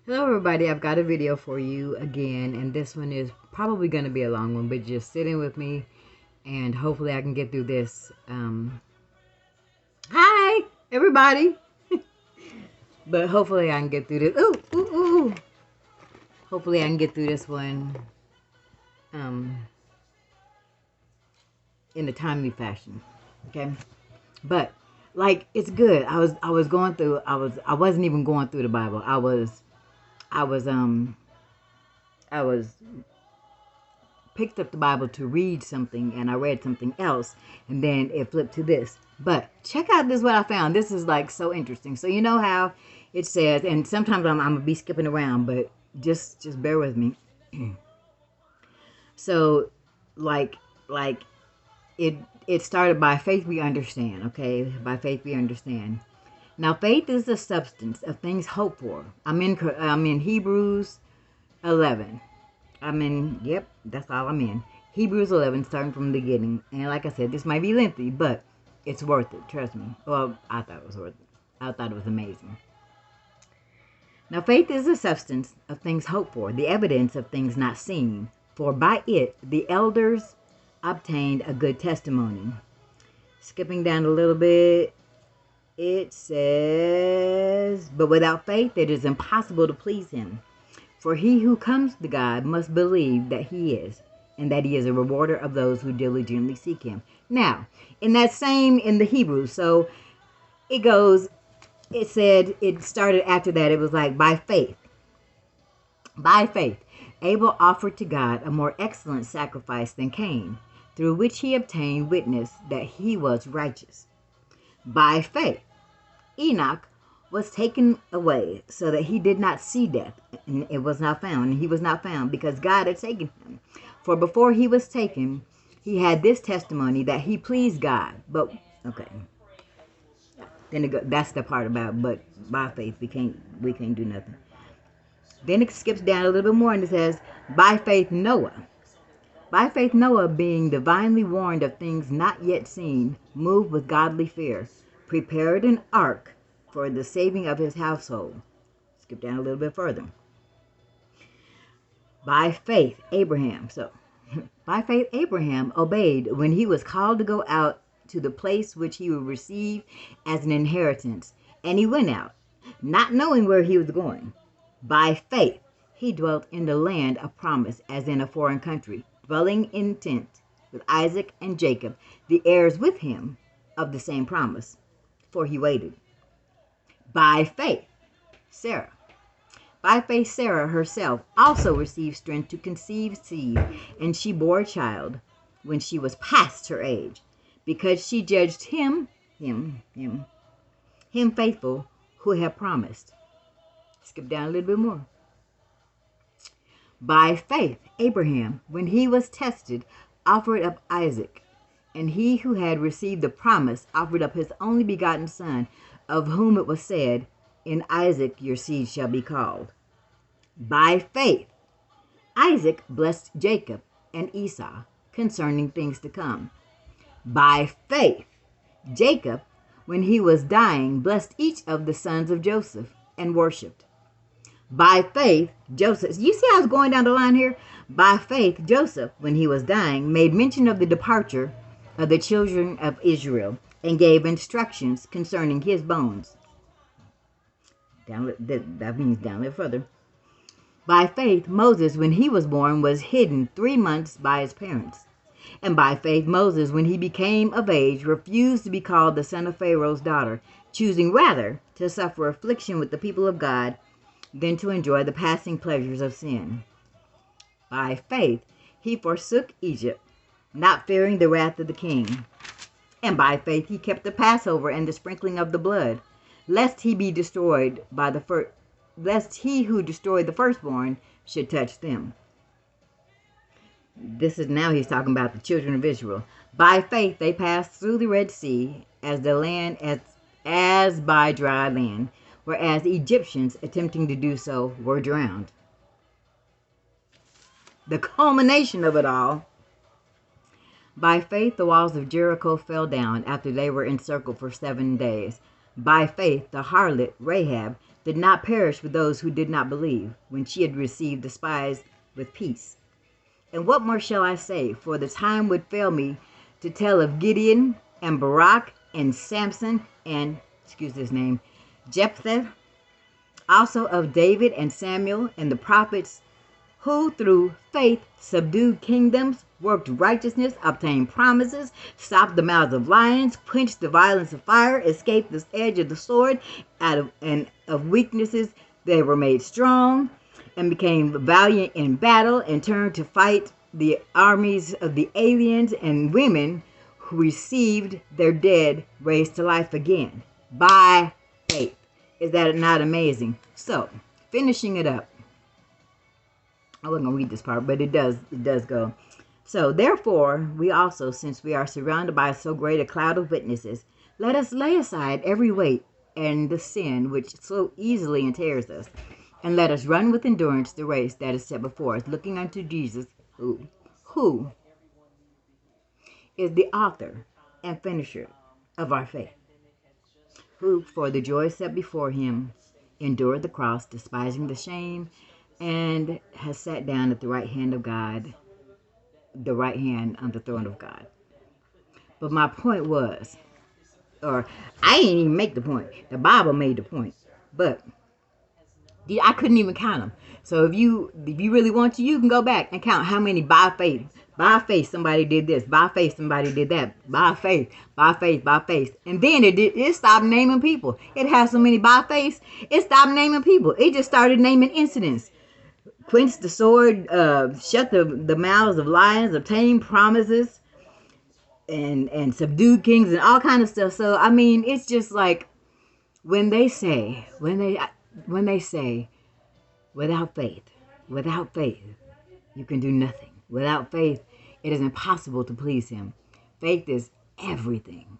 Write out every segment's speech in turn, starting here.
Hello everybody, I've got a video for you again, and this one is probably going to be a long one, but just sit in with me and hopefully I can get through this. Hi everybody! But hopefully I can get through this. Ooh. Hopefully I can get through this one um, in a timely fashion, okay? But like it's good. I was going through. I wasn't even going through the Bible. I was I was picked up the Bible to read something, and I read something else, and then it flipped to this. But check out this, what I found. This is like so interesting. So you know how it says, and sometimes I'm gonna be skipping around, but just bear with me. So like it started by faith we understand, okay? By faith we understand. Now faith is the substance of things hoped for. I'm in Hebrews 11. Yep, that's all I'm in. Hebrews 11, starting from the beginning. And like I said, this might be lengthy, but it's worth it. Trust me. Well, I thought it was worth it. I thought it was amazing. Now, faith is the substance of things hoped for, the evidence of things not seen. For by it the elders obtained a good testimony. Skipping down a little bit, it says, but without faith it is impossible to please him. For he who comes to God must believe that he is, and that he is a rewarder of those who diligently seek him. Now, in the Hebrews, so it said, it started after that, it was like, by faith, Abel offered to God a more excellent sacrifice than Cain, through which he obtained witness that he was righteous. By faith, Enoch was taken away so that he did not see death, and it was not found. And he was not found because God had taken him. For before he was taken, he had this testimony that he pleased God. But okay, that's the part about. But by faith, we can't do nothing. Then it skips down a little bit more and it says, by faith Noah. By faith Noah, being divinely warned of things not yet seen, moved with godly fear, prepared an ark for the saving of his household. Skip down a little bit further. By faith Abraham. By faith Abraham obeyed when he was called to go out to the place which he would receive as an inheritance. And he went out, not knowing where he was going. By faith he dwelt in the land of promise, as in a foreign country, dwelling in tent with Isaac and Jacob, the heirs with him of the same promise, for he waited. By faith Sarah. By faith Sarah herself also received strength to conceive seed, and she bore a child when she was past her age, because she judged him faithful who had promised. Skip down a little bit more. By faith Abraham, when he was tested, offered up Isaac, and he who had received the promise offered up his only begotten son, of whom it was said, in Isaac your seed shall be called. By faith Isaac blessed Jacob and Esau concerning things to come. By faith Jacob, when he was dying, blessed each of the sons of Joseph and worshipped. By faith Joseph, you see how I was going down the line here? By faith Joseph, when he was dying, made mention of the departure of the children of Israel and gave instructions concerning his bones. That means down a little further. By faith Moses, when he was born, was hidden 3 months by his parents. And by faith Moses, when he became of age, refused to be called the son of Pharaoh's daughter, choosing rather to suffer affliction with the people of God than to enjoy the passing pleasures of sin. By faith he forsook Egypt, not fearing the wrath of the king. And by faith he kept the Passover and the sprinkling of the blood, lest he who destroyed the firstborn should touch them. This is now he's talking about the children of Israel. By faith they passed through the Red Sea as by dry land, whereas the Egyptians attempting to do so were drowned. The culmination of it all. By faith the walls of Jericho fell down after they were encircled for 7 days. By faith the harlot Rahab, did not perish with those who did not believe, when she had received the spies with peace. And what more shall I say? For the time would fail me to tell of Gideon and Barak and Samson and, excuse this name, Jephthah, also of David and Samuel and the prophets, who through faith subdued kingdoms, worked righteousness, obtained promises, stopped the mouths of lions, quenched the violence of fire, escaped the edge of the sword, and of weaknesses they were made strong, and became valiant in battle, and turned to fight the armies of the aliens, and women who received their dead raised to life again by faith. Is that not amazing? So, finishing it up. I wasn't going to read this part, but it does go. So, therefore, we also, since we are surrounded by so great a cloud of witnesses, let us lay aside every weight and the sin which so easily entails us, and let us run with endurance the race that is set before us, looking unto Jesus, who is the author and finisher of our faith, who, for the joy set before him, endured the cross, despising the shame, and has sat down at the right hand of God, the right hand on the throne of God. But my point was, or I didn't even make the point. The Bible made the point. But I couldn't even count them. So if you really want to, you can go back and count how many by faith somebody did this, by faith somebody did that, by faith, by faith, by faith. And then it stopped naming people. It has so many by faith, it stopped naming people. It just started naming incidents. Quenched the sword, shut the mouths of lions, obtained promises, and subdued kings and all kind of stuff. So I mean, it's just like when they say without faith, you can do nothing. Without faith, it is impossible to please him. Faith is everything,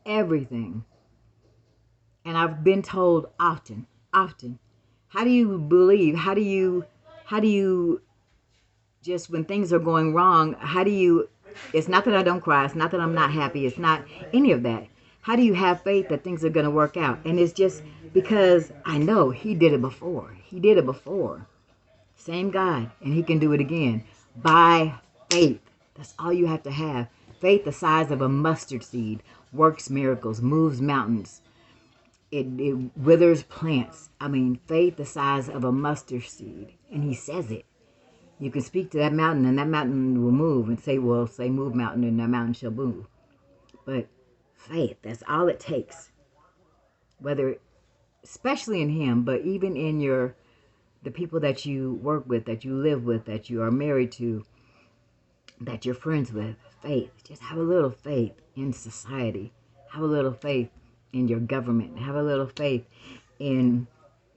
everything. And I've been told often, how do you believe? How do you just when things are going wrong, it's not that I don't cry, it's not that I'm not happy, it's not any of that. How do you have faith that things are going to work out? And it's just because I know he did it before. He did it before. Same God, and he can do it again. By faith. That's all you have to have. Faith the size of a mustard seed works miracles, moves mountains. It withers plants. I mean, faith the size of a mustard seed. And he says it. You can speak to that mountain, and that mountain will move. And say move mountain, and that mountain shall move. But faith, that's all it takes. Whether, especially in him, but even in the people that you work with, that you live with, that you are married to, that you're friends with. Faith. Just have a little faith in society. Have a little faith in your government. Have a little faith in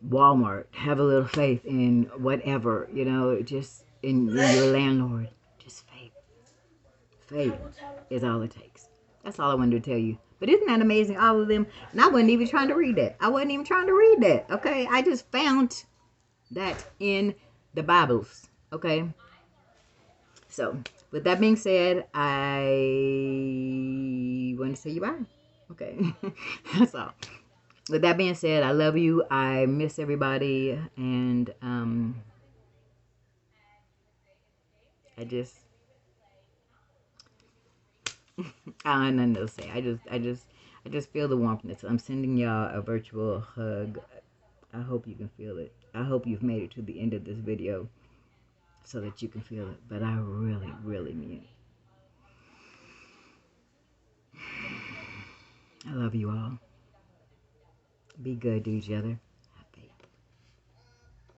Walmart. Have a little faith in whatever, just in your landlord. Just faith. Faith is all it takes. That's all I wanted to tell you. But isn't that amazing, all of them? And I wasn't even trying to read that. Okay? I just found that in the Bibles. Okay? So, with that being said, I want to say you bye. Okay? That's all. With that being said, I love you. I miss everybody. And, I don't have nothing to say. I just feel the warmthness. I'm sending y'all a virtual hug. I hope you can feel it. I hope you've made it to the end of this video so that you can feel it. But I really, really mean it. I love you all. Be good to each other.